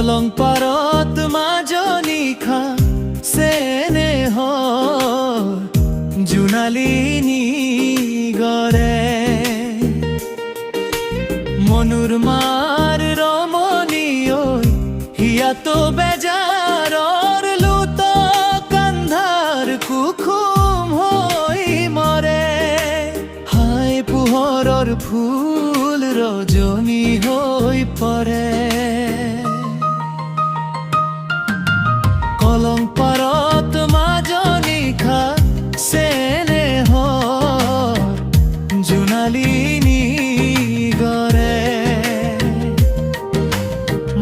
কলং পারত মাজনী খা সেনে হ জোনালিনী গরে মনুর মার রমণীয় হিয়াতো বেজারর লুত কান্ধার কুখুম হই মরে হায় পুহরর ফুল রজনী হই পরে কলং পারত মাজনী খা সেনে হ জোনালিনী গরে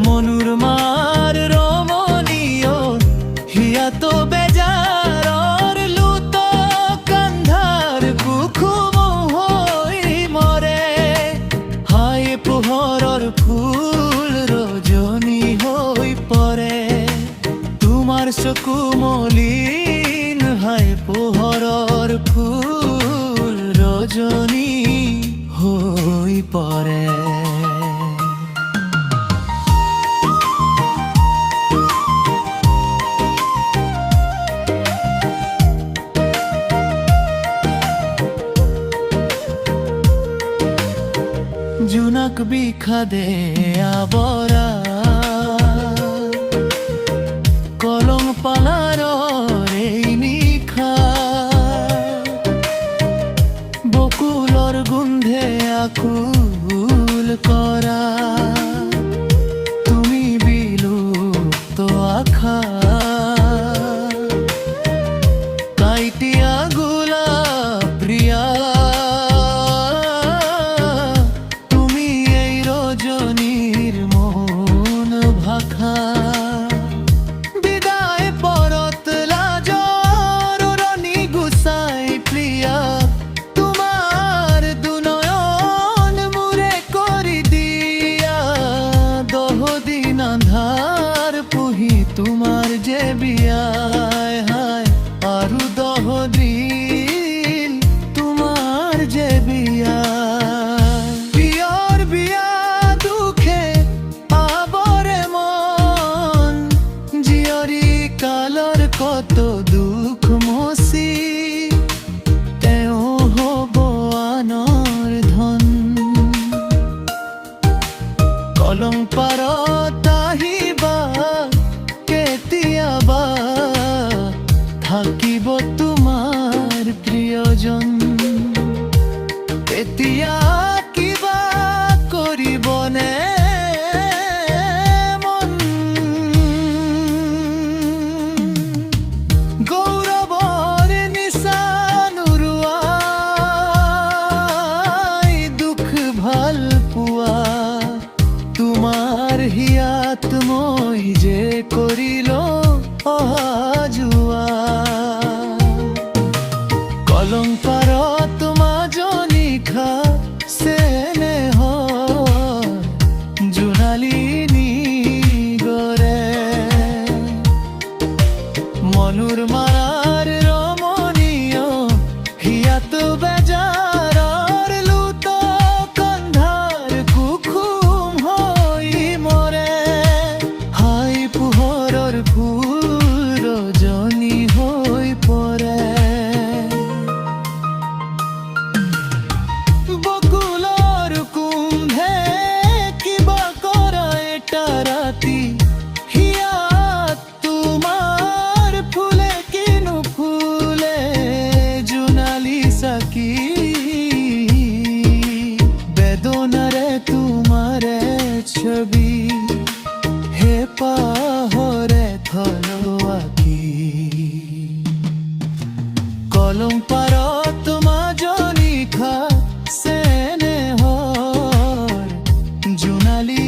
মনুর মার রমণীয় হিয়াতো বেজারর লুত কান্ধার কুখুম হই মরে হায় পোহরর ফুল রজনী হই পরে তোমার চকু মলিন হায় পোহরর ফুল রজনী হই পরে জুনাক বিখাদে আবরা কলং পালার এই নিখা বকুলর গন্ধে আকুল করা তুমি বিলুপ্ত আখা কাইটিয়া গুলা প্রিয়া তুমি এই রজনীর মন ভাখা আন্ধার পুহি তোমার যে বিয়ায় হায় আরু দহ দিন তোমার যে বিয়া পিয়র বিয়া দুঃখে আবরে মন জিয়রি কালর কত দুঃখ মসি তেও হব আনর ধন কলং পারত কেতিয়াবা থাকিব তোমাৰ প্ৰিয়জন এতিয়া কিবা কৰিবনে মন গৌৰৱৰ নিচা নুৰুৱাই দুখ ভাল পোৱা তোমাৰ হিয়াত মই যে কৰিল অহা যোৱা কলং পারত মাজনী খা সেনে হ জোনালিনী গরে মনুর মার রমণীয় হিয়াত বেজারর লুত কান্ধার কুখুম হই মরে হায় পোহরর ফুল রজনী হই পরে বকুলর কুম্ভে কিবা করা এটা রাতি হিয়াত তোমার ফুলে কিনু ফুলে জোনালি সাকি বেদনারে তোমারে ছবি হে পাহরে থলো আকি কলং পারত মাজনী খা সেনে হর জোনালি